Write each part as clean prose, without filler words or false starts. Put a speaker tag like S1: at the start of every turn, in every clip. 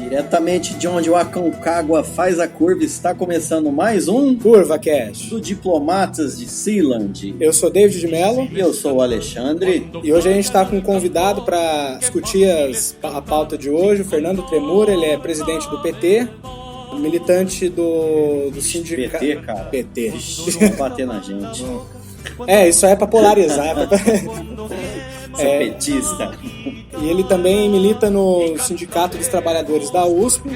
S1: Diretamente de onde o Aconcagua faz a curva, está começando mais um
S2: CurvaCast
S1: do Diplomatas de Sealand.
S2: Eu sou David de Mello.
S1: E eu sou o Alexandre.
S2: E hoje a gente está com um convidado para discutir a pauta de hoje, o Fernando Tremura. Ele é presidente do PT, militante do sindicato...
S1: PT, cara.
S2: PT.
S1: Vai bater na gente.
S2: Isso é para polarizar.
S1: Sou petista.
S2: E ele também milita no Sindicato dos Trabalhadores da USP,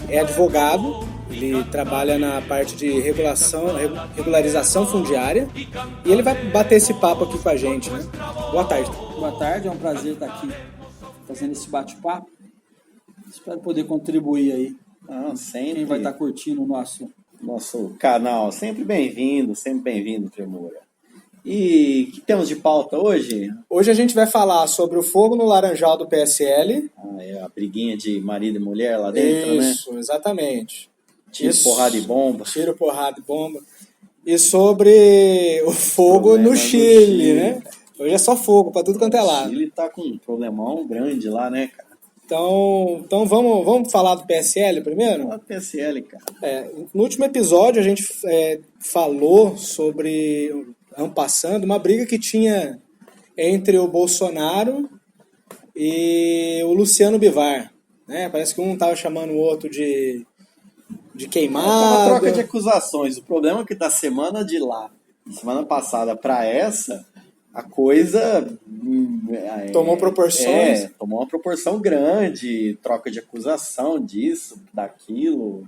S2: é advogado, ele trabalha na parte de regularização fundiária e ele vai bater esse papo aqui com a gente, né? Boa tarde.
S3: Boa tarde, é um prazer estar aqui fazendo esse bate-papo. Espero poder contribuir aí.
S1: Sempre.
S3: Quem vai estar curtindo o
S1: nosso canal. Sempre bem-vindo, Tremura. E o que temos de pauta hoje?
S2: Hoje a gente vai falar sobre o fogo no Laranjal do PSL.
S1: É a briguinha de marido e mulher lá dentro, né?
S2: Isso, exatamente.
S1: Tiro, porrada e bomba.
S2: Tiro, porrada e bomba. E sobre o fogo no Chile, né? Hoje é só fogo pra tudo quanto é lado.
S1: O Chile tá com um problemão grande lá, né, cara?
S2: Então vamos falar do PSL primeiro?
S1: Falar do PSL, cara.
S2: No último episódio a gente falou sobre, passando, uma briga que tinha entre o Bolsonaro e o Luciano Bivar, né? Parece que um estava chamando o outro de queimado.
S1: Uma troca de acusações. O problema é que da semana passada para essa, a coisa
S2: tomou proporções.
S1: Tomou uma proporção grande, troca de acusação disso, daquilo,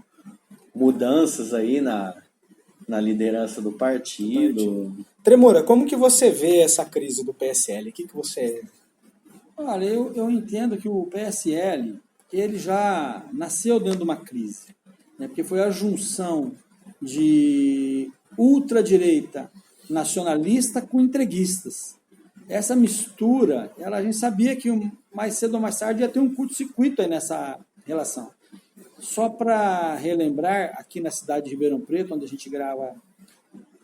S1: mudanças aí na liderança do partido.
S2: Tremura, como que você vê essa crise do PSL? O que você...
S3: Olha, eu entendo que o PSL ele já nasceu dentro de uma crise, né? Porque foi a junção de ultradireita nacionalista com entreguistas. Essa mistura, a gente sabia que mais cedo ou mais tarde ia ter um curto-circuito aí nessa relação. Só para relembrar, aqui na cidade de Ribeirão Preto, onde a gente grava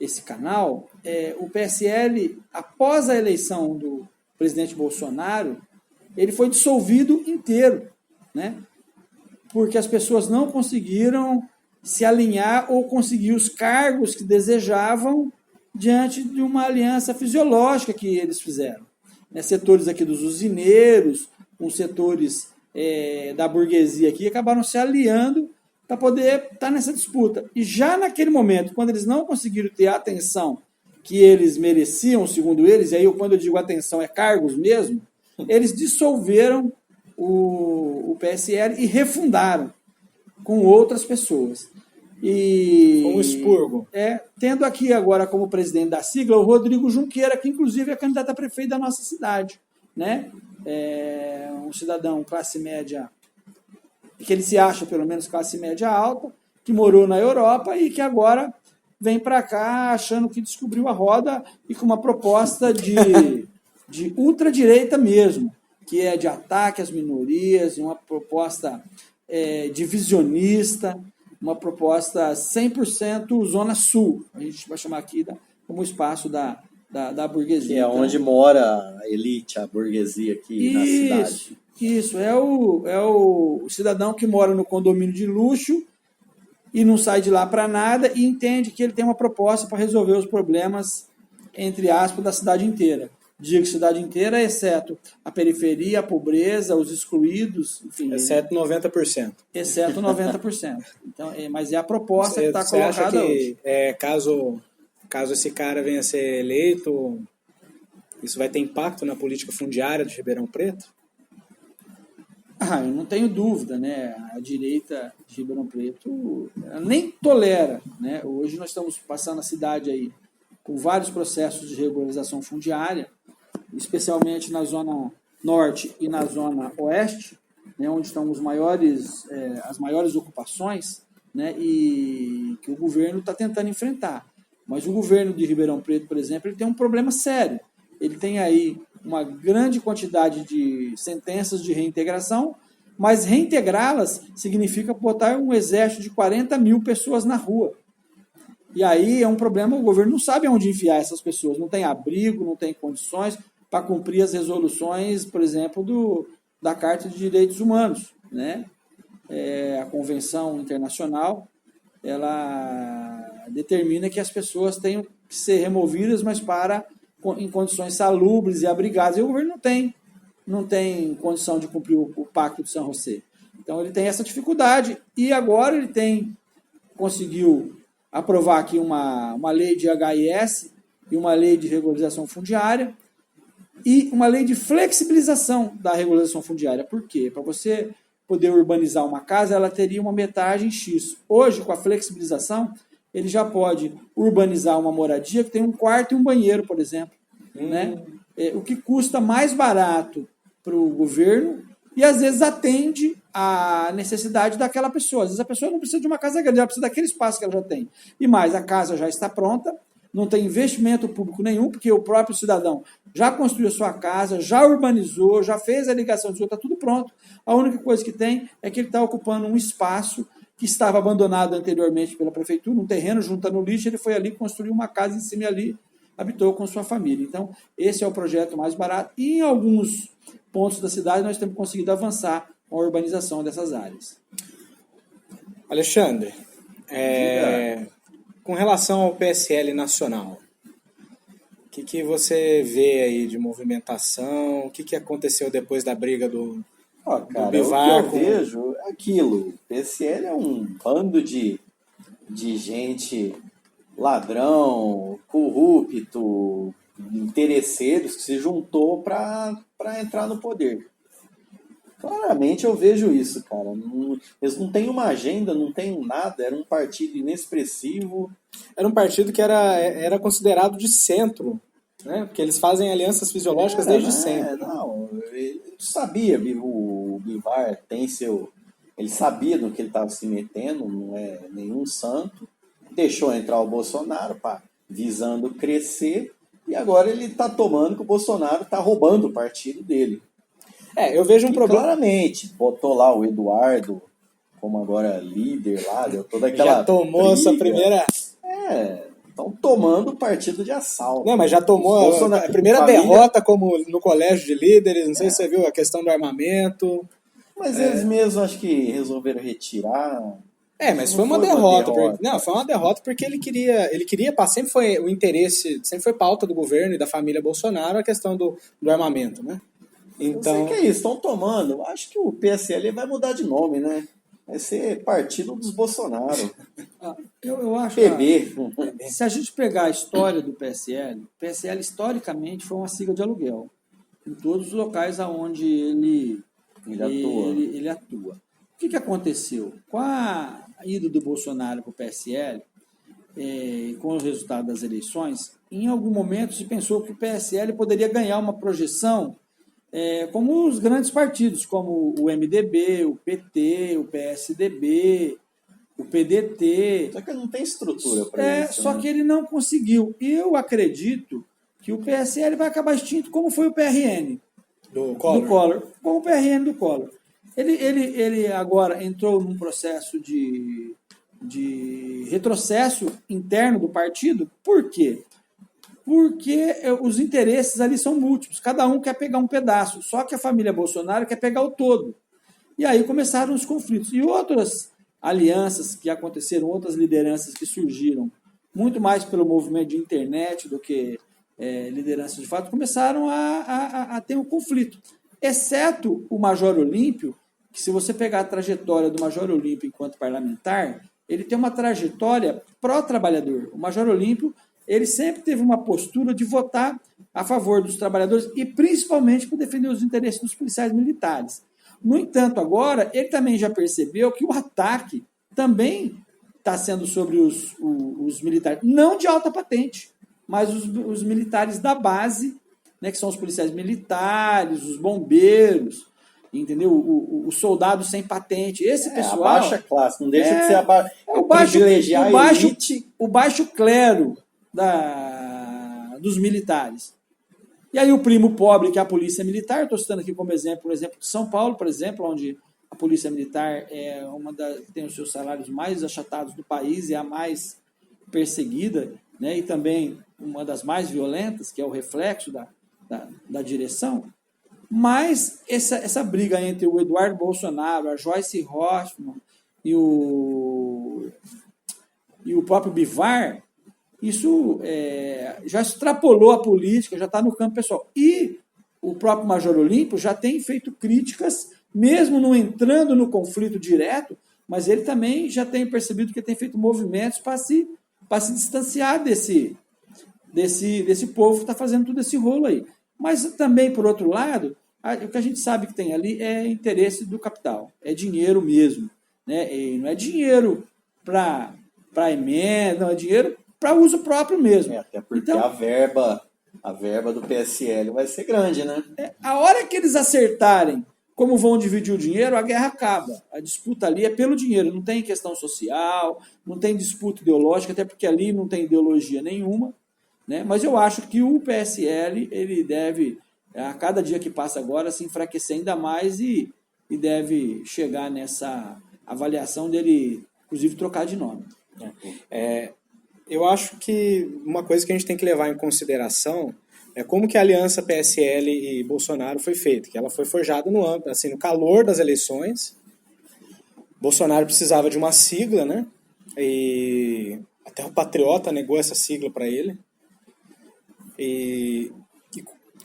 S3: esse canal, o PSL, após a eleição do presidente Bolsonaro, ele foi dissolvido inteiro, né? Porque as pessoas não conseguiram se alinhar ou conseguir os cargos que desejavam diante de uma aliança fisiológica que eles fizeram. Setores aqui dos usineiros, com setores da burguesia aqui, acabaram se aliando para poder estar nessa disputa. E já naquele momento, quando eles não conseguiram ter a atenção que eles mereciam, segundo eles, e aí quando eu digo atenção é cargos mesmo, eles dissolveram o PSL e refundaram com outras pessoas.
S2: Um expurgo.
S3: Tendo aqui agora como presidente da sigla o Rodrigo Junqueira, que inclusive é candidato a prefeito da nossa cidade, né? Um cidadão classe média, que ele se acha pelo menos classe média alta, que morou na Europa e que agora vem para cá achando que descobriu a roda e com uma proposta de ultradireita mesmo, que é de ataque às minorias, uma proposta divisionista, uma proposta 100% Zona Sul, a gente vai chamar aqui como espaço da burguesia.
S1: Que é onde mora a elite, a burguesia aqui na cidade.
S3: Isso, é o cidadão que mora no condomínio de luxo e não sai de lá para nada e entende que ele tem uma proposta para resolver os problemas, entre aspas, da cidade inteira. Digo cidade inteira, exceto a periferia, a pobreza, os excluídos, enfim.
S2: Exceto 90%.
S3: Exceto 90%. Então, mas é a proposta que está colocada hoje.
S2: Caso esse cara venha a ser eleito, isso vai ter impacto na política fundiária de Ribeirão Preto?
S3: Eu não tenho dúvida, né? A direita de Ribeirão Preto nem tolera, né? Hoje nós estamos passando a cidade aí com vários processos de regularização fundiária, especialmente na zona norte e na zona oeste, né, onde estão as maiores ocupações, né, e que o governo está tentando enfrentar. Mas o governo de Ribeirão Preto, por exemplo, ele tem um problema sério. Ele tem aí uma grande quantidade de sentenças de reintegração, mas reintegrá-las significa botar um exército de 40 mil pessoas na rua. E aí é um problema, o governo não sabe onde enfiar essas pessoas, não tem abrigo, não tem condições para cumprir as resoluções, por exemplo, da Carta de Direitos Humanos, né? a Convenção Internacional, ela determina que as pessoas tenham que ser removidas, mas em condições salubres e abrigadas. E o governo não tem condição de cumprir o Pacto de São José. Então ele tem essa dificuldade e agora ele conseguiu aprovar aqui uma lei de HIS e uma lei de regularização fundiária e uma lei de flexibilização da regularização fundiária. Por quê? Para você poder urbanizar uma casa, ela teria uma metragem X. Hoje, com a flexibilização, ele já pode urbanizar uma moradia que tem um quarto e um banheiro, por exemplo. Né? O que custa mais barato para o governo e, às vezes, atende à necessidade daquela pessoa. Às vezes, a pessoa não precisa de uma casa grande, ela precisa daquele espaço que ela já tem. E mais, a casa já está pronta, não tem investimento público nenhum, porque o próprio cidadão já construiu a sua casa, já urbanizou, já fez a ligação de esgoto, está tudo pronto. A única coisa que tem é que ele está ocupando um espaço que estava abandonado anteriormente pela prefeitura, um terreno juntando lixo, ele foi ali, construiu uma casa em cima e ali habitou com sua família. Então, esse é o projeto mais barato. E em alguns pontos da cidade nós temos conseguido avançar com a urbanização dessas áreas.
S2: Alexandre, com relação ao PSL nacional, o que você vê aí de movimentação? O que aconteceu depois da briga do Bivar?
S1: O que eu vejo é aquilo. O PSL é um bando de gente ladrão, corrupto, interesseiros que se juntou para entrar no poder. Claramente eu vejo isso, cara. Eles não têm uma agenda, não têm nada. Era um partido inexpressivo.
S2: Era um partido que era considerado de centro, né? Porque eles fazem alianças fisiológicas desde sempre.
S1: Não, ele sabia, o Bivar tem ele sabia no que ele estava se metendo, não é nenhum santo. Deixou entrar o Bolsonaro, visando crescer, e agora ele está tomando que o Bolsonaro está roubando o partido dele.
S2: Eu vejo um problema.
S1: Claramente, botou lá o Eduardo como agora líder lá, deu toda aquela
S2: já tomou
S1: briga.
S2: essa primeira...
S1: Estão tomando o partido de assalto.
S2: Não, mas já tomou a primeira derrota como no colégio de líderes, não sei se você viu a questão do armamento.
S1: Mas eles mesmos acho que resolveram retirar.
S2: Mas foi uma derrota. Não, foi uma derrota porque ele queria sempre foi o interesse, sempre foi pauta do governo e da família Bolsonaro a questão do armamento, né? Então,
S1: não sei o que é isso, estão tomando. Acho que o PSL vai mudar de nome, né? Vai ser Partido dos Bolsonaro.
S3: Eu acho
S1: PB.
S3: Se a gente pegar a história do PSL, o PSL historicamente foi uma sigla de aluguel em todos os locais onde ele atua. O que aconteceu? Com a ida do Bolsonaro para o PSL, com o resultado das eleições, em algum momento se pensou que o PSL poderia ganhar uma projeção como os grandes partidos, como o MDB, o PT, o PSDB, o PDT.
S1: Só que não tem estrutura para isso.
S3: Só que ele não conseguiu. E eu acredito que o PSL vai acabar extinto, como foi o PRN
S2: do Collor.
S3: Como o PRN do Collor. Ele agora entrou num processo de retrocesso interno do partido. Por quê? Porque os interesses ali são múltiplos. Cada um quer pegar um pedaço. Só que a família Bolsonaro quer pegar o todo. E aí começaram os conflitos. E outras alianças que aconteceram, outras lideranças que surgiram, muito mais pelo movimento de internet do que lideranças de fato, começaram a ter um conflito. Exceto o Major Olímpio, que se você pegar a trajetória do Major Olímpio enquanto parlamentar, ele tem uma trajetória pró-trabalhador. O Major Olímpio, ele sempre teve uma postura de votar a favor dos trabalhadores e principalmente por defender os interesses dos policiais militares. No entanto, agora, ele também já percebeu que o ataque também está sendo sobre os militares, não de alta patente, mas os militares da base, né, que são os policiais militares, os bombeiros, entendeu? O soldado sem patente. Esse pessoal...
S1: A baixa classe, não deixa de ser
S3: privilegiar a elite. O baixo clero dos militares. E aí o primo pobre, que é a polícia militar, estou citando aqui como exemplo, o exemplo de São Paulo, por exemplo, onde a polícia militar tem os seus salários mais achatados do país e a mais perseguida, né, e também uma das mais violentas, que é o reflexo da direção. Mas essa briga entre o Eduardo Bolsonaro, a Joyce Hoffmann e o próprio Bivar, isso já extrapolou a política, já está no campo pessoal. E o próprio Major Olímpio já tem feito críticas, mesmo não entrando no conflito direto, mas ele também já tem percebido que tem feito movimentos para se distanciar desse povo que está fazendo todo esse rolo aí. Mas também, por outro lado, o que a gente sabe que tem ali é interesse do capital, é dinheiro mesmo. Né? E não é dinheiro para emenda, não é dinheiro para uso próprio mesmo.
S1: Até porque
S3: então,
S1: a verba do PSL vai ser grande, né?
S3: A hora que eles acertarem como vão dividir o dinheiro, a guerra acaba. A disputa ali é pelo dinheiro, não tem questão social, não tem disputa ideológica, até porque ali não tem ideologia nenhuma. Né? Mas eu acho que o PSL ele deve, a cada dia que passa agora, se enfraquecer ainda mais e deve chegar nessa avaliação dele, inclusive, trocar de nome.
S2: Eu acho que uma coisa que a gente tem que levar em consideração é como que a aliança PSL e Bolsonaro foi feita, que ela foi forjada no calor das eleições. Bolsonaro precisava de uma sigla, né? E até o Patriota negou essa sigla para ele. E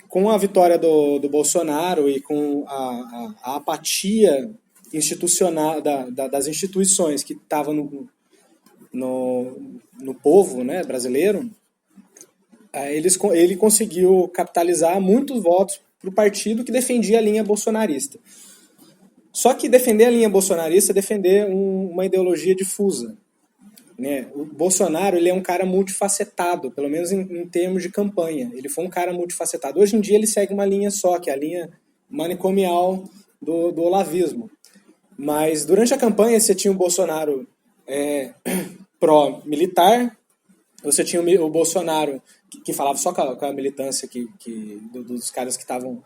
S2: com a vitória do Bolsonaro e com a apatia institucional das instituições que estavam no povo, né, brasileiro, ele conseguiu capitalizar muitos votos para o partido que defendia a linha bolsonarista. Só que defender a linha bolsonarista é defender uma ideologia difusa. Né? O Bolsonaro ele é um cara multifacetado, pelo menos em termos de campanha. Ele foi um cara multifacetado. Hoje em dia ele segue uma linha só, que é a linha manicomial do olavismo. Mas durante a campanha você tinha o Bolsonaro pró-militar, você tinha o Bolsonaro que falava só com a militância dos caras que estavam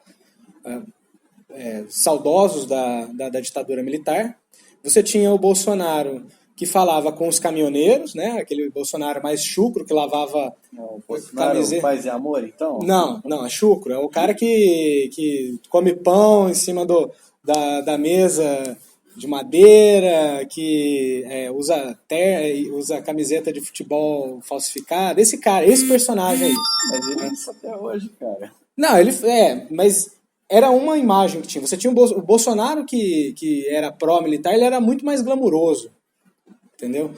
S2: saudosos da ditadura militar. Você tinha o Bolsonaro que falava com os caminhoneiros, né? Aquele Bolsonaro mais chucro que lavava
S1: o Bolsonaro paz e amor, então?
S2: Não, é chucro. É o cara que come pão em cima da mesa de madeira, que usa camiseta de futebol falsificada. Esse personagem aí.
S1: Mas ele é isso até hoje, cara.
S2: Não, mas era uma imagem que tinha. Você tinha o Bolsonaro que era pró-militar, ele era muito mais glamuroso. Entendeu?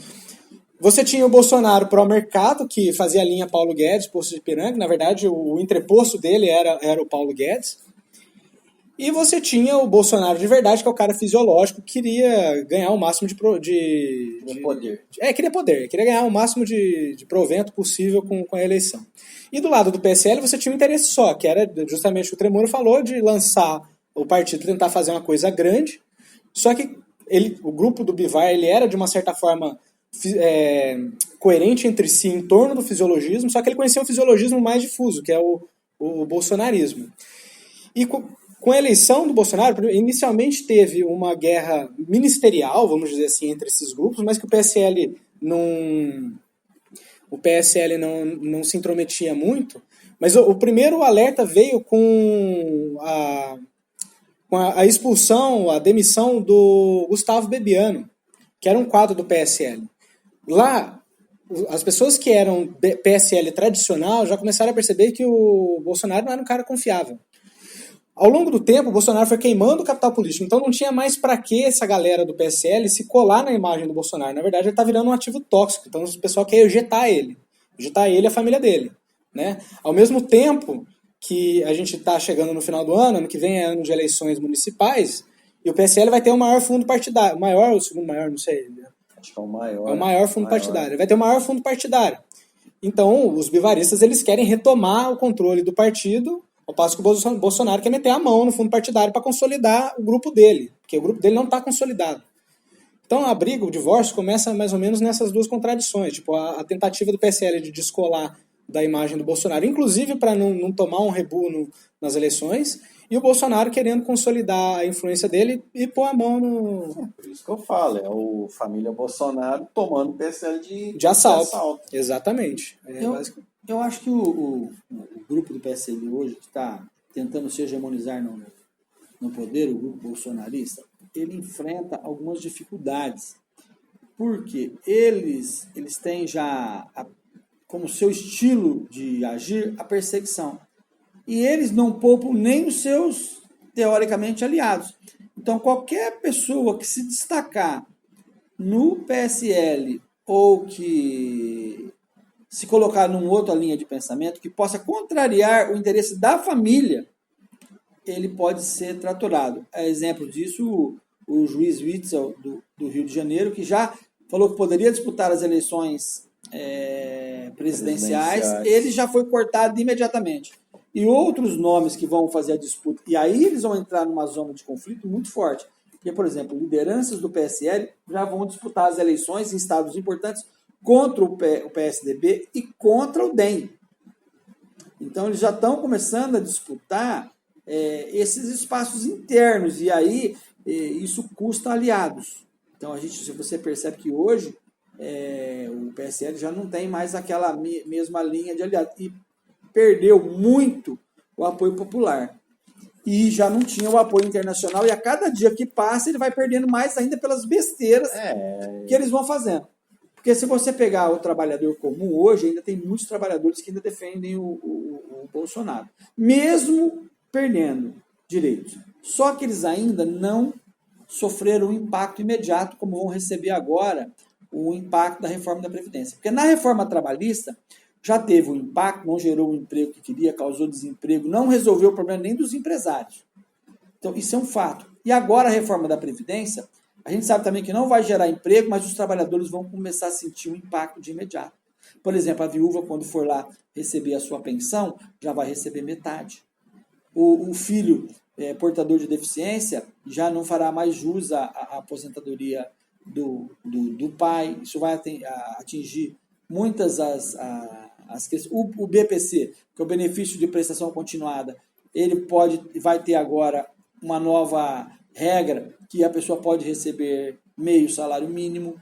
S2: Você tinha o Bolsonaro pró-mercado, que fazia a linha Paulo Guedes, Poço de Ipiranga. Na verdade, o entreposto dele era o Paulo Guedes. E você tinha o Bolsonaro de verdade, que é o cara fisiológico, que queria ganhar o máximo de
S1: poder.
S2: Queria poder. Queria ganhar o máximo de provento possível com a eleição. E do lado do PSL você tinha um interesse só, que era justamente o que o Tremoro falou, de lançar o partido, tentar fazer uma coisa grande. Só que o grupo do Bivar ele era, de uma certa forma, coerente entre si em torno do fisiologismo, só que ele conhecia o fisiologismo mais difuso, que é o bolsonarismo. E com a eleição do Bolsonaro, inicialmente teve uma guerra ministerial, vamos dizer assim, entre esses grupos, mas que o PSL não se intrometia muito. Mas o primeiro alerta veio com a expulsão, a demissão do Gustavo Bebiano, que era um quadro do PSL. Lá, as pessoas que eram PSL tradicional já começaram a perceber que o Bolsonaro não era um cara confiável. Ao longo do tempo, o Bolsonaro foi queimando o capital político, então não tinha mais para que essa galera do PSL se colar na imagem do Bolsonaro. Na verdade, ele está virando um ativo tóxico, então o pessoal quer ejetar ele e a família dele. Né? Ao mesmo tempo que a gente está chegando no final do ano que vem é ano de eleições municipais, e o PSL vai ter o maior fundo partidário, o maior ou o segundo maior, não sei.
S1: Acho que é o maior.
S2: É o maior fundo partidário. Ele vai ter o maior fundo partidário. Então, os bivaristas eles querem retomar o controle do partido, ao passo que o Bolsonaro quer meter a mão no fundo partidário para consolidar o grupo dele, porque o grupo dele não está consolidado. Então, a briga, o divórcio, começa mais ou menos nessas duas contradições, tipo a tentativa do PSL de descolar da imagem do Bolsonaro, inclusive para não tomar um rebu nas eleições, e o Bolsonaro querendo consolidar a influência dele e pôr a mão no...
S1: Por isso que eu falo, é o família Bolsonaro tomando o PSL
S2: de assalto. Exatamente.
S3: Eu acho que o grupo do PSL hoje, que está tentando se hegemonizar no poder, o grupo bolsonarista, ele enfrenta algumas dificuldades. Porque eles têm já como seu estilo de agir a perseguição. E eles não poupam nem os seus, teoricamente, aliados. Então, qualquer pessoa que se destacar no PSL ou que se colocar numa outra linha de pensamento que possa contrariar o interesse da família, ele pode ser tratorado. É exemplo disso o juiz Witzel do Rio de Janeiro, que já falou que poderia disputar as eleições presidenciais, ele já foi cortado imediatamente. E outros nomes que vão fazer a disputa, e aí eles vão entrar numa zona de conflito muito forte. Porque, por exemplo, lideranças do PSL já vão disputar as eleições em estados importantes contra o PSDB e contra o DEM. Então, eles já estão começando a disputar esses espaços internos, e aí isso custa aliados. Então, se você percebe que hoje o PSL já não tem mais aquela mesma linha de aliados, e perdeu muito o apoio popular. E já não tinha o apoio internacional, e a cada dia que passa ele vai perdendo mais ainda pelas besteiras que eles vão fazendo. Porque se você pegar o trabalhador comum hoje, ainda tem muitos trabalhadores que ainda defendem o Bolsonaro, mesmo perdendo direitos. Só que eles ainda não sofreram o impacto imediato, como vão receber agora o impacto da reforma da Previdência. Porque na reforma trabalhista já teve um impacto, não gerou o emprego que queria, causou desemprego, não resolveu o problema nem dos empresários. Então, isso é um fato. E agora a reforma da Previdência, a gente sabe também que não vai gerar emprego, mas os trabalhadores vão começar a sentir um impacto de imediato. Por exemplo, a viúva, quando for lá receber a sua pensão, já vai receber metade. O filho portador de deficiência já não fará mais jus à aposentadoria do pai. Isso vai atingir muitas as questões. O BPC, que é o benefício de prestação continuada, ele vai ter agora uma nova regra que a pessoa pode receber meio salário mínimo,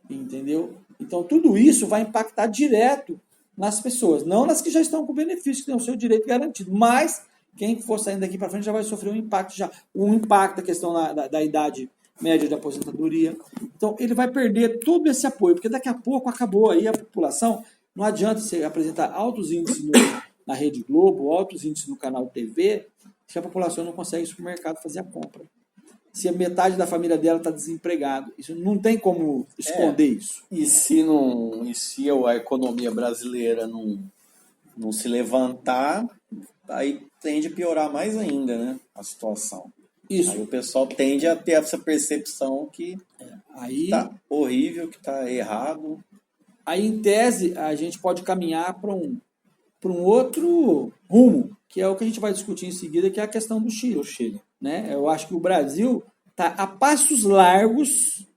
S3: entendeu? Então, tudo isso vai impactar direto nas pessoas, não nas que já estão com benefício, que têm o seu direito garantido, mas quem for saindo daqui para frente já vai sofrer um impacto da questão da idade média de aposentadoria. Então, ele vai perder todo esse apoio, porque daqui a pouco acabou aí a população. Não adianta você apresentar altos índices na Rede Globo, altos índices no canal TV, se a população não consegue ir no supermercado fazer a compra. Se a metade da família dela está desempregado. Isso não tem como esconder isso.
S1: E se a economia brasileira não se levantar, aí tende a piorar mais ainda, né, a situação.
S3: Isso.
S1: Aí o pessoal tende a ter essa percepção que está horrível, que está errado.
S3: Aí, em tese, a gente pode caminhar para um outro rumo, que é o que a gente vai discutir em seguida, que é a questão do Chile. Né? Eu acho que o Brasil está a passos largos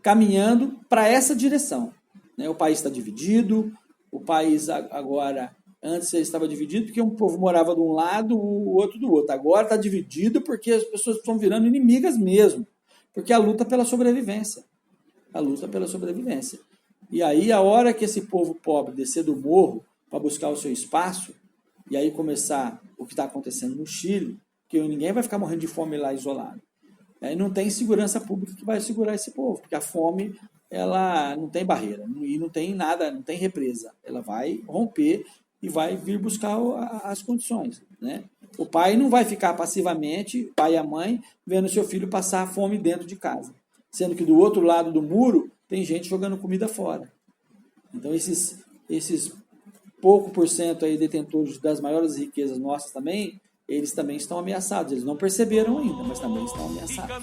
S3: caminhando para essa direção. Né? O país está dividido, o país agora... Antes ele estava dividido porque um povo morava de um lado, o outro do outro. Agora está dividido porque as pessoas estão virando inimigas mesmo. Porque a luta pela sobrevivência. A luta pela sobrevivência. E aí, a hora que esse povo pobre descer do morro para buscar o seu espaço, e aí começar o que está acontecendo no Chile, que ninguém vai ficar morrendo de fome lá isolado. Aí não tem segurança pública que vai segurar esse povo, porque a fome ela não tem barreira, e não tem nada, não tem represa. Ela vai romper e vai vir buscar as condições. Né? O pai não vai ficar passivamente, o pai e a mãe, vendo seu filho passar fome dentro de casa. Sendo que do outro lado do muro tem gente jogando comida fora. Então esses pouco por cento aí detentores das maiores riquezas nossas também, eles também estão ameaçados. Eles não perceberam ainda, mas também estão ameaçados.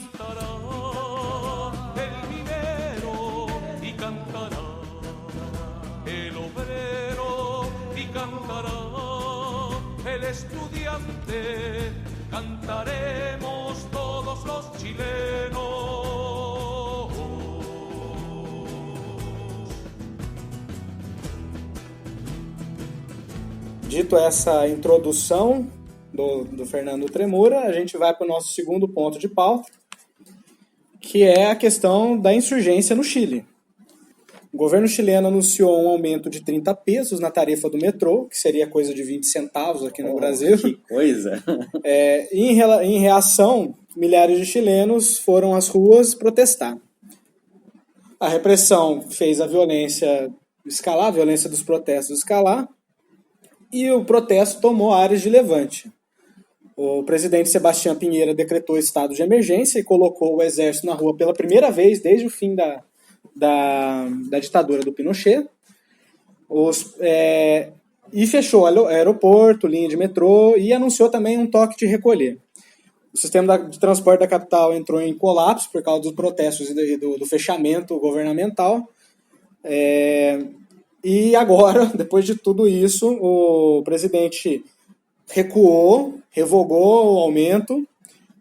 S4: El estudiante, cantaremos todos los chilenos.
S2: Dito essa introdução do Fernando Tremura, a gente vai para o nosso segundo ponto de pauta, que é a questão da insurgência no Chile. O governo chileno anunciou um aumento de 30 pesos na tarifa do metrô, que seria coisa de 20 centavos aqui no Brasil.
S1: Que coisa!
S2: Em reação, milhares de chilenos foram às ruas protestar. A repressão fez a violência escalar, a violência dos protestos escalar, e o protesto tomou áreas de levante. O presidente Sebastião Pinheira decretou estado de emergência e colocou o exército na rua pela primeira vez desde o fim da ditadura do Pinochet. E fechou aeroporto, linha de metrô e anunciou também um toque de recolher. O sistema de transporte da capital entrou em colapso por causa dos protestos e do fechamento governamental. E agora, depois de tudo isso, o presidente recuou, revogou o aumento,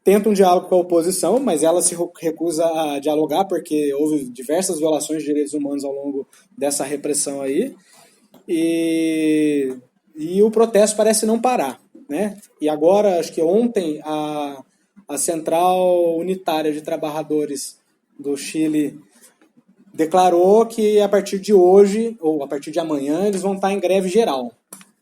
S2: tenta um diálogo com a oposição, mas ela se recusa a dialogar porque houve diversas violações de direitos humanos ao longo dessa repressão aí. E o protesto parece não parar, né? E agora, acho que ontem, a Central Unitária de Trabalhadores do Chile declarou que a partir de hoje, ou a partir de amanhã, eles vão estar em greve geral,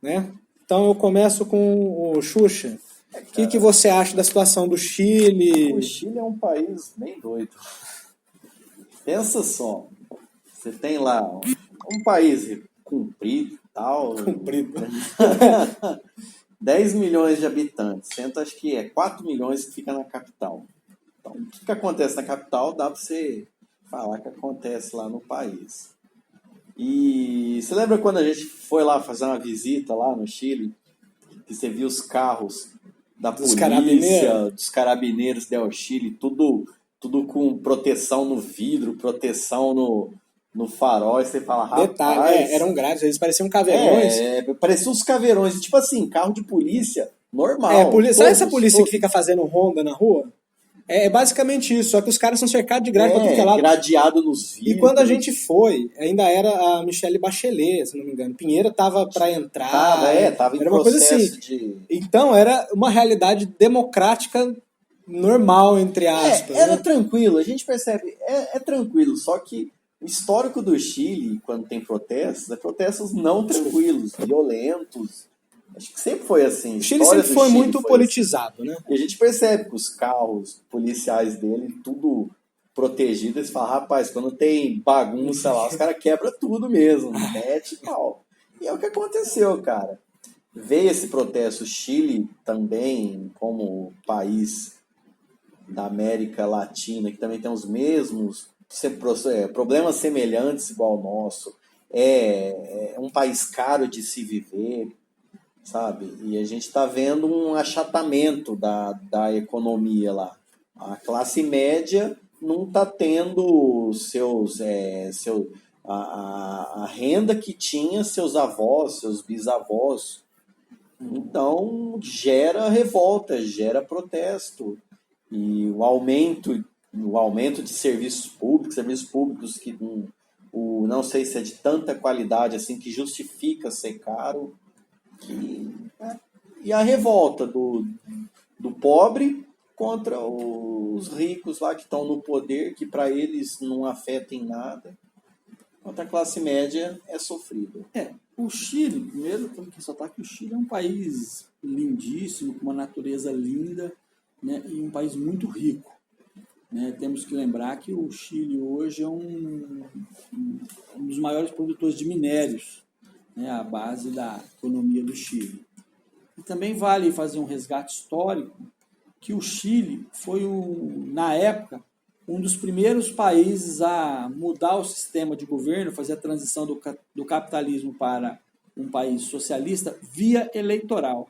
S2: né? Então eu começo com o Xuxa. O que você acha da situação do Chile?
S1: O Chile é um país bem doido. Pensa só, você tem lá um país comprido e tal.
S2: Comprido.
S1: 10 milhões de habitantes, sendo acho que 4 milhões que fica na capital. Então, o que acontece na capital dá para você falar que acontece lá no país. E você lembra quando a gente foi lá fazer uma visita lá no Chile, que você viu os carros da polícia, dos carabineiros del Chile, tudo com proteção no vidro, proteção no farol, e você fala, rapaz...
S2: Detalhe, eram grátis, eles pareciam caveirões.
S1: Pareciam uns caveirões, tipo assim, carro de polícia normal.
S2: Sabe essa polícia que fica fazendo ronda na rua? É basicamente isso, só que os caras são cercados de grade pra tudo que é lado.
S1: Gradeado nos vidros.
S2: E quando a gente foi, ainda era a Michelle Bachelet, se não me engano. Pinheiro tava para entrar.
S1: Tava em
S2: era uma coisa assim. Então, era uma realidade democrática normal, entre aspas.
S1: Era tranquilo, a gente percebe, é tranquilo, só que o histórico do Chile, quando tem protestos, é protestos não tranquilos, violentos. Acho que sempre foi assim.
S2: O Chile sempre foi muito politizado, assim, né?
S1: E a gente percebe que os carros policiais dele, tudo protegido, eles falam, rapaz, quando tem bagunça lá, os caras quebram tudo mesmo, mete e tal. E é o que aconteceu, cara. Veio esse protesto, o Chile também, como país da América Latina, que também tem os mesmos problemas semelhantes igual ao nosso, é um país caro de se viver, sabe? E a gente está vendo um achatamento da economia lá. A classe média não está tendo a renda que tinha seus avós, seus bisavós. Então, gera revolta, gera protesto. E o aumento de serviços públicos que não sei se é de tanta qualidade assim que justifica ser caro. E a revolta do pobre contra os ricos lá que estão no poder, que para eles não afeta em nada. Contra a classe média é sofrido.
S3: O Chile, primeiro, temos que ressaltar que o Chile é um país lindíssimo, com uma natureza linda, né, e um país muito rico. Né? Temos que lembrar que o Chile hoje é um dos maiores produtores de minérios, né, a base da economia do Chile. E também vale fazer um resgate histórico que o Chile foi, na época, um dos primeiros países a mudar o sistema de governo, fazer a transição do capitalismo para um país socialista via eleitoral,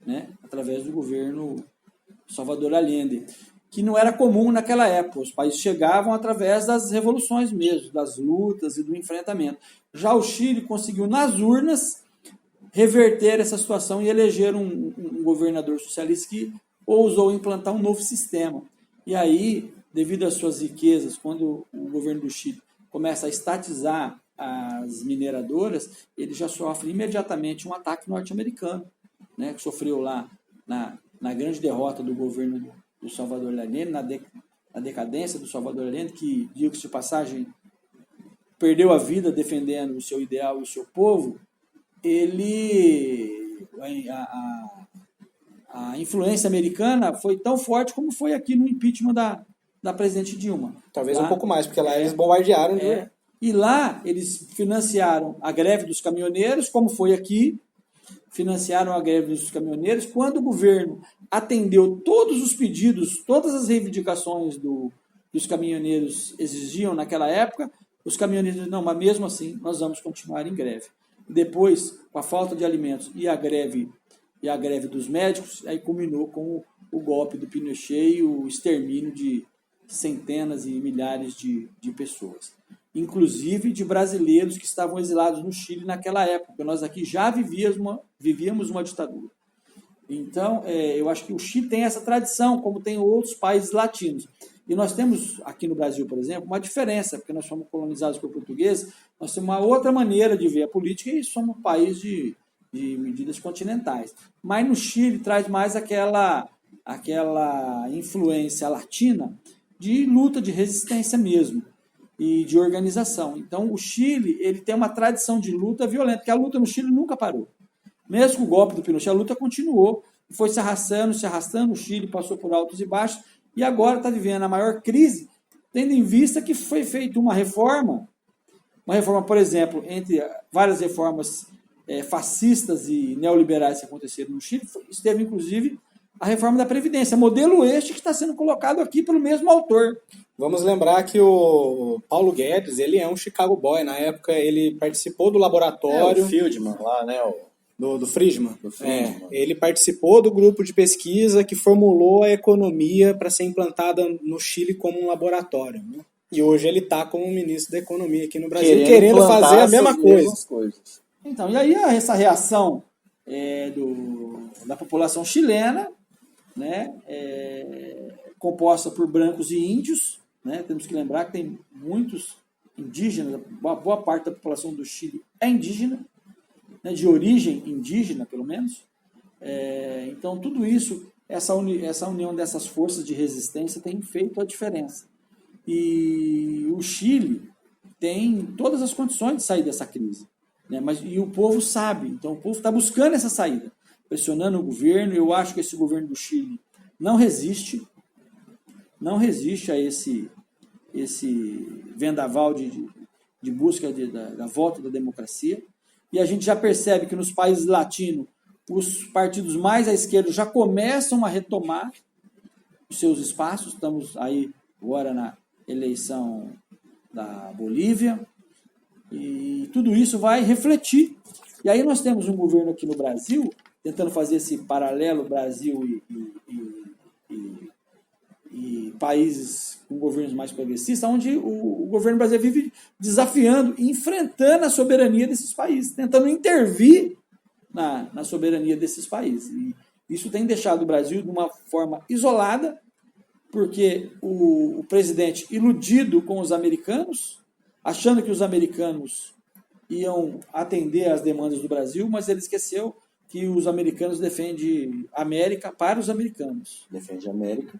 S3: né, através do governo Salvador Allende, que não era comum naquela época. Os países chegavam através das revoluções mesmo, das lutas e do enfrentamento. Já o Chile conseguiu, nas urnas, reverter essa situação e eleger um governador socialista que ousou implantar um novo sistema. E aí, devido às suas riquezas, quando o governo do Chile começa a estatizar as mineradoras, ele já sofre imediatamente um ataque norte-americano, né, que sofreu lá na grande derrota do governo do Salvador Allende, na decadência do Salvador Allende, que, digo-se de passagem, perdeu a vida defendendo o seu ideal e o seu povo, a influência americana foi tão forte como foi aqui no impeachment da presidente Dilma.
S2: Talvez
S3: tá?
S2: um pouco mais, porque lá eles bombardearam.
S3: É. E lá eles financiaram a greve dos caminhoneiros, como foi aqui, financiaram a greve dos caminhoneiros. Quando o governo atendeu todos os pedidos, todas as reivindicações que os caminhoneiros exigiam naquela época, os caminhoneiros disseram, não, mas mesmo assim nós vamos continuar em greve. Depois, com a falta de alimentos e a greve dos médicos, aí culminou com o golpe do Pinochet e o extermínio de centenas e milhares de pessoas. Inclusive de brasileiros que estavam exilados no Chile naquela época, porque nós aqui já vivíamos uma ditadura. Então, eu acho que o Chile tem essa tradição, como tem outros países latinos. E nós temos, aqui no Brasil, por exemplo, uma diferença, porque nós somos colonizados por portugueses, nós temos uma outra maneira de ver a política e somos um país de medidas continentais. Mas no Chile traz mais aquela influência latina de luta, de resistência mesmo, e de organização. Então, o Chile ele tem uma tradição de luta violenta, porque a luta no Chile nunca parou. Mesmo com o golpe do Pinochet, a luta continuou, foi se arrastando, o Chile passou por altos e baixos, e agora está vivendo a maior crise, tendo em vista que foi feita uma reforma, por exemplo, entre várias reformas fascistas e neoliberais que aconteceram no Chile, esteve inclusive a reforma da Previdência, modelo este que está sendo colocado aqui pelo mesmo autor.
S2: Vamos lembrar que o Paulo Guedes, ele é um Chicago Boy. Na época, ele participou do laboratório...
S1: o Fieldman lá, né?
S2: Do Friedman. Ele participou do grupo de pesquisa que formulou a economia para ser implantada no Chile como um laboratório. Né? E hoje ele está como ministro da Economia aqui no Brasil, querendo fazer a mesma coisa.
S3: Então, e aí essa reação da população chilena, né, composta por brancos e índios, né, temos que lembrar que tem muitos indígenas, boa parte da população do Chile é indígena, né, de origem indígena, pelo menos. Então, tudo isso, essa união dessas forças de resistência tem feito a diferença. E o Chile tem todas as condições de sair dessa crise, né, e o povo sabe, então o povo está buscando essa saída, pressionando o governo. Eu acho que esse governo do Chile não resiste a esse vendaval de busca da volta da democracia. E a gente já percebe que nos países latinos, os partidos mais à esquerda já começam a retomar os seus espaços. Estamos aí agora na eleição da Bolívia, e tudo isso vai refletir. E aí nós temos um governo aqui no Brasil, tentando fazer esse paralelo Brasil e países com governos mais progressistas, onde o governo brasileiro vive desafiando e enfrentando a soberania desses países, tentando intervir na soberania desses países. E isso tem deixado o Brasil de uma forma isolada, porque o presidente, iludido com os americanos, achando que os americanos iam atender às demandas do Brasil, mas ele esqueceu que os americanos defendem a América para os americanos.
S1: Defende a América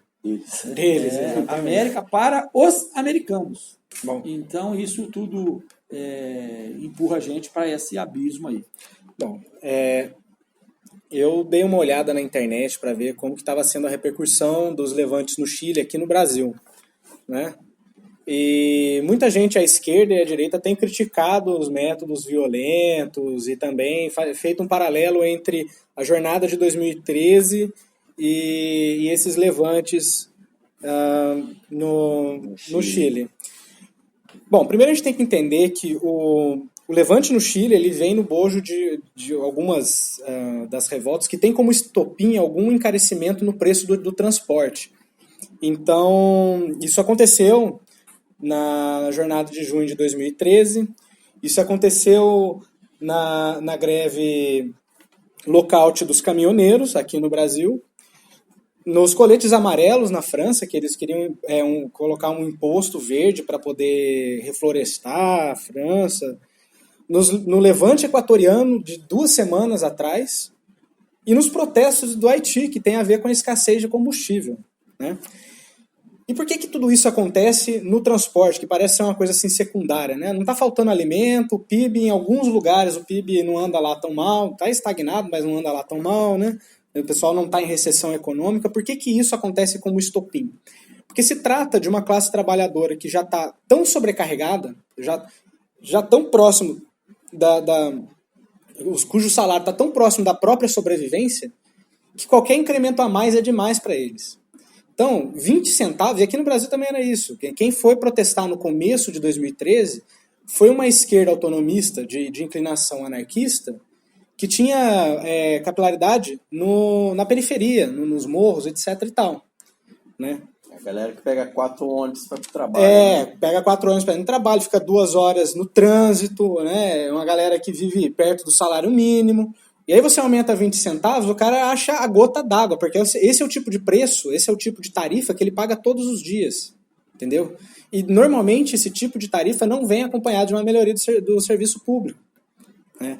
S1: deles.
S3: América para os americanos.
S2: Bom.
S3: Então, isso tudo empurra a gente para esse abismo aí.
S2: Bom, eu dei uma olhada na internet para ver como que estava sendo a repercussão dos levantes no Chile aqui no Brasil, né? E muita gente à esquerda e à direita tem criticado os métodos violentos e também feito um paralelo entre a jornada de 2013 e esses levantes no Chile. Bom, primeiro a gente tem que entender que o levante no Chile ele vem no bojo de algumas das revoltas que tem como estopim algum encarecimento no preço do transporte. Então, isso aconteceu na jornada de junho de 2013, isso aconteceu na greve lockout dos caminhoneiros aqui no Brasil, nos coletes amarelos na França, que eles queriam colocar um imposto verde para poder reflorestar a França, no levante equatoriano de 2 semanas atrás, e nos protestos do Haiti, que tem a ver com a escassez de combustível, né? E por que tudo isso acontece no transporte, que parece ser uma coisa assim secundária, né? Não está faltando alimento, o PIB em alguns lugares, o PIB não anda lá tão mal, está estagnado, mas não anda lá tão mal, né? O pessoal não está em recessão econômica. Por que isso acontece como estopim? Porque se trata de uma classe trabalhadora que já está tão sobrecarregada, já tão próximo cujo salário está tão próximo da própria sobrevivência, que qualquer incremento a mais é demais para eles. Então, 20 centavos, e aqui no Brasil também era isso. Quem foi protestar no começo de 2013 foi uma esquerda autonomista de inclinação anarquista que tinha capilaridade na periferia, nos morros, etc. e tal. Né?
S1: A galera que pega 4 ônibus para o trabalho. Né?
S2: Pega 4 ônibus para ir no trabalho, fica 2 horas no trânsito, né? Uma galera que vive perto do salário mínimo. E aí você aumenta 20 centavos, o cara acha a gota d'água, porque esse é o tipo de preço, esse é o tipo de tarifa que ele paga todos os dias, entendeu? E normalmente esse tipo de tarifa não vem acompanhado de uma melhoria do serviço público. Né?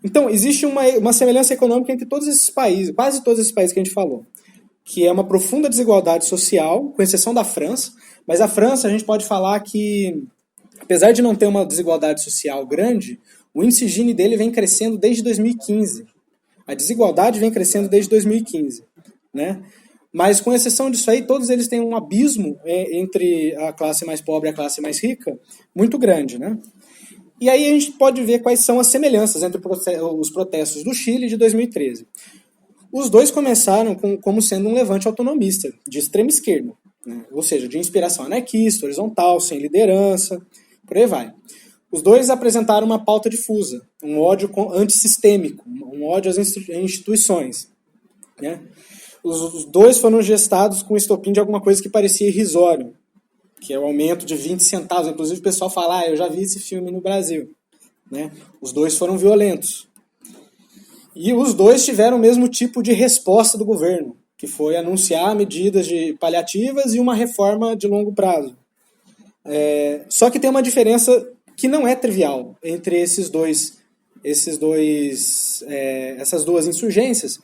S2: Então, existe uma semelhança econômica entre todos esses países, quase todos esses países que a gente falou, que é uma profunda desigualdade social, com exceção da França, mas a França a gente pode falar que, apesar de não ter uma desigualdade social grande, o índice Gini dele vem crescendo desde 2015. A desigualdade vem crescendo desde 2015. Né? Mas, com exceção disso aí, todos eles têm um abismo entre a classe mais pobre e a classe mais rica muito grande. Né? E aí a gente pode ver quais são as semelhanças entre os protestos do Chile de 2013. Os dois começaram como sendo um levante autonomista, de extrema esquerda. Né? Ou seja, de inspiração anarquista, horizontal, sem liderança, por aí vai. Os dois apresentaram uma pauta difusa, um ódio antissistêmico, um ódio às instituições. Né? Os dois foram gestados com estopim de alguma coisa que parecia irrisório, que é o aumento de 20 centavos. Inclusive o pessoal fala, eu já vi esse filme no Brasil. Né? Os dois foram violentos. E os dois tiveram o mesmo tipo de resposta do governo, que foi anunciar medidas paliativas e uma reforma de longo prazo. Só que tem uma diferença que não é trivial entre essas duas insurgências,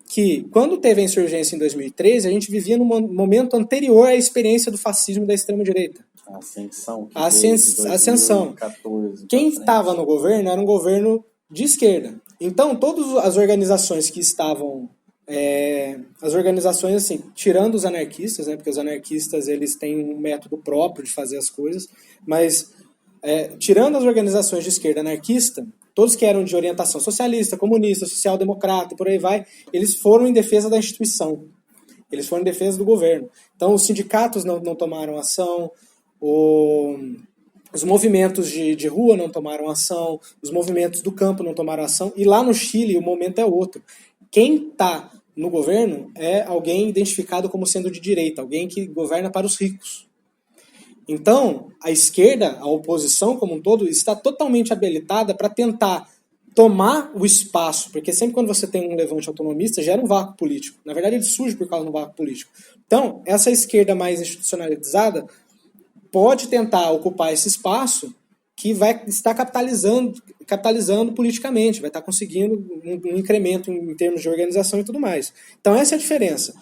S2: que quando teve a insurgência em 2013, a gente vivia num momento anterior à experiência do fascismo da extrema-direita.
S1: A ascensão.
S2: A ascensão.
S1: 2014,
S2: quem estava no governo era um governo de esquerda. Então, todas as organizações que estavam... as organizações, assim, tirando os anarquistas, né, porque os anarquistas eles têm um método próprio de fazer as coisas, mas... tirando as organizações de esquerda anarquista, todos que eram de orientação socialista, comunista, social-democrata, por aí vai, eles foram em defesa da instituição. Eles foram em defesa do governo. Então, os sindicatos não tomaram ação, os movimentos de rua não tomaram ação, os movimentos do campo não tomaram ação, e lá no Chile o momento é outro. Quem está no governo é alguém identificado como sendo de direita, alguém que governa para os ricos. Então, a esquerda, a oposição como um todo, está totalmente habilitada para tentar tomar o espaço, porque sempre quando você tem um levante autonomista, gera um vácuo político. Na verdade, ele surge por causa do vácuo político. Então, essa esquerda mais institucionalizada pode tentar ocupar esse espaço que vai estar capitalizando politicamente, vai estar conseguindo um incremento em termos de organização e tudo mais. Então, essa é a diferença.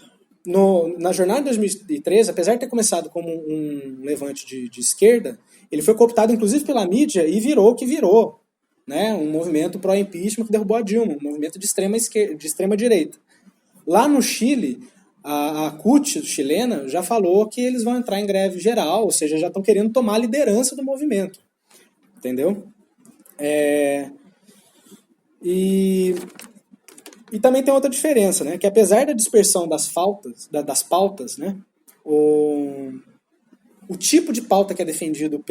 S2: Na jornada de 2013, apesar de ter começado como um levante de esquerda, ele foi cooptado inclusive pela mídia e virou o que virou, né? Um movimento pró-impeachment que derrubou a Dilma, um movimento de extrema direita. Lá no Chile, a CUT chilena já falou que eles vão entrar em greve geral, ou seja, já estão querendo tomar a liderança do movimento. Entendeu? E também tem outra diferença, né? Que apesar da dispersão das pautas, né? O tipo de pauta que é defendido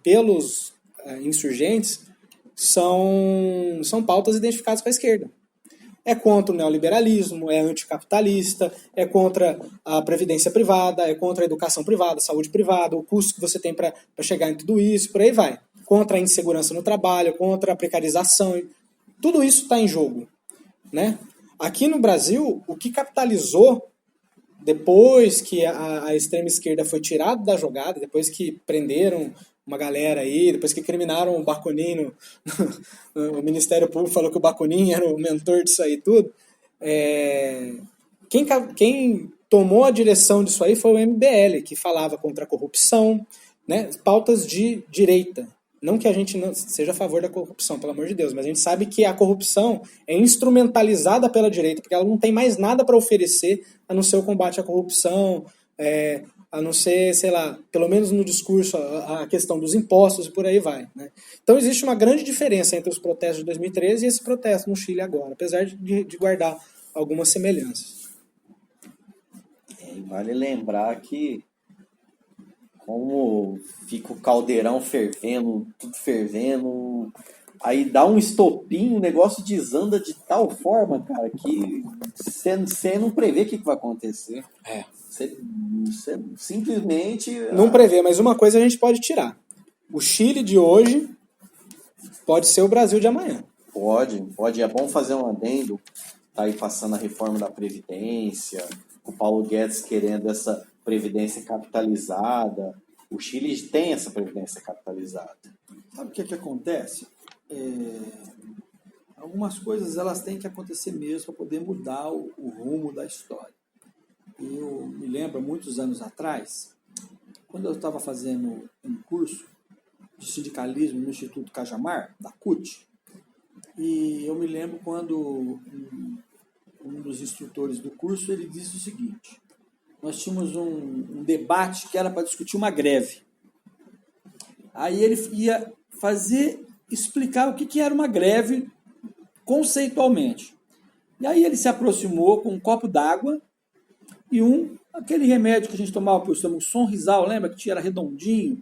S2: pelos insurgentes são pautas identificadas com a esquerda. É contra o neoliberalismo, é anticapitalista, é contra a previdência privada, é contra a educação privada, a saúde privada, o custo que você tem para chegar em tudo isso, por aí vai. Contra a insegurança no trabalho, contra a precarização. Tudo isso está em jogo. Né? Aqui no Brasil, o que capitalizou depois que a extrema esquerda foi tirada da jogada, depois que prenderam uma galera aí, depois que criminaram o Bakunin, o Ministério Público falou que o Bakunin era o mentor disso aí tudo, quem tomou a direção disso aí foi o MBL, que falava contra a corrupção, né? Pautas de direita. Não que a gente não seja a favor da corrupção, pelo amor de Deus, mas a gente sabe que a corrupção é instrumentalizada pela direita, porque ela não tem mais nada para oferecer a não ser o combate à corrupção, a não ser, sei lá, pelo menos no discurso, a questão dos impostos e por aí vai, né? Então existe uma grande diferença entre os protestos de 2013 e esse protesto no Chile agora, apesar de guardar algumas semelhanças.
S1: E vale lembrar que como fica o caldeirão fervendo, tudo fervendo, aí dá um estopinho, o negócio desanda de tal forma, cara, que você não prevê o que vai acontecer. Você simplesmente...
S2: Não prevê, mas uma coisa a gente pode tirar. O Chile de hoje pode ser o Brasil de amanhã.
S1: Pode. É bom fazer um adendo. Tá aí passando a reforma da Previdência, o Paulo Guedes querendo essa Previdência capitalizada. O Chile tem essa Previdência capitalizada.
S3: Sabe o que acontece? Algumas coisas elas têm que acontecer mesmo para poder mudar o rumo da história. Eu me lembro, muitos anos atrás, quando eu estava fazendo um curso de sindicalismo no Instituto Cajamar, da CUT, e eu me lembro quando um dos instrutores do curso ele disse o seguinte: nós tínhamos um debate que era para discutir uma greve. Aí ele ia explicar o que era uma greve conceitualmente. E aí ele se aproximou com um copo d'água e aquele remédio que a gente tomava por estômago, Sonrisal, lembra que era redondinho?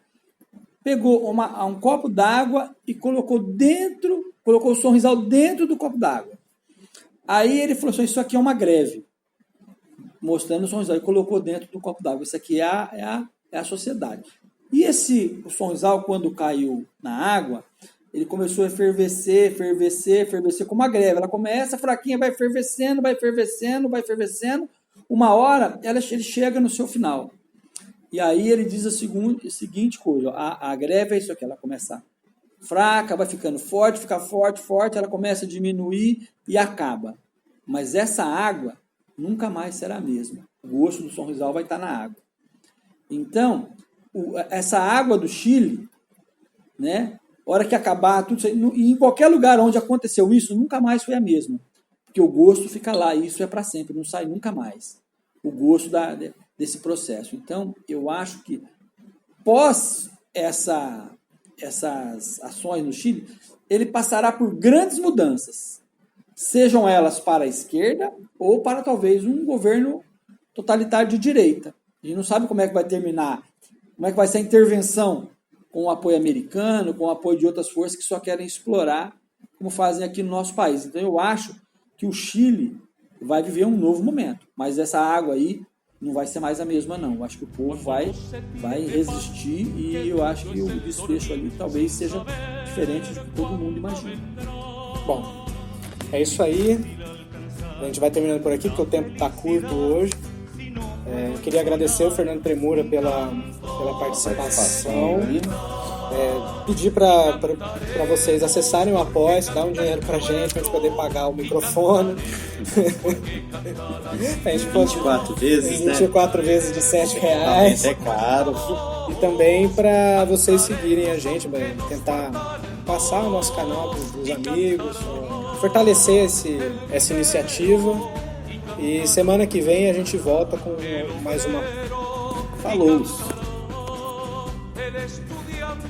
S3: Pegou um copo d'água e colocou o Sonrisal dentro do copo d'água. Aí ele falou assim: isso aqui é uma greve. Mostrando o Sonrisal, e colocou dentro do copo d'água. Isso aqui é a sociedade. E o Sonrisal, quando caiu na água, ele começou a fervecer como uma greve. Ela começa fraquinha, vai fervecendo. Uma hora, ele chega no seu final. E aí ele diz a seguinte coisa: a greve é isso aqui, ela começa fraca, vai ficando forte, fica forte, ela começa a diminuir e acaba. Mas essa água nunca mais será a mesma. O gosto do Sonrisal vai estar na água. Então, essa água do Chile, né, hora que acabar tudo isso aí, e em qualquer lugar onde aconteceu isso, nunca mais foi a mesma. Porque o gosto fica lá, e isso é para sempre, não sai nunca mais. O gosto desse processo. Então, eu acho que pós essas ações no Chile, ele passará por grandes mudanças, sejam elas para a esquerda ou para talvez um governo totalitário de direita. A gente não sabe como é que vai terminar, como é que vai ser a intervenção com o apoio americano, com o apoio de outras forças que só querem explorar, como fazem aqui no nosso país. Então eu acho que o Chile vai viver um novo momento, mas essa água aí não vai ser mais a mesma, não. Eu acho que o povo vai resistir e eu acho que o desfecho ali talvez seja diferente do que todo mundo imagina.
S2: Bom, é isso aí. A gente vai terminando por aqui, porque o tempo está curto hoje. Eu queria agradecer o Fernando Premura pela participação. Pedir para vocês acessarem o Apoia-se, dar um dinheiro pra gente poder pagar o microfone. A gente
S1: 24 vezes,
S2: 24 vezes de R$7.
S1: É caro.
S2: E também para vocês seguirem a gente, tentar passar o nosso canal para os amigos, fortalecer essa iniciativa. E semana que vem a gente volta com mais uma.
S1: Falou!
S4: El estudiante,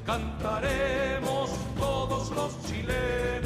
S4: cantaremos todos los chilenos.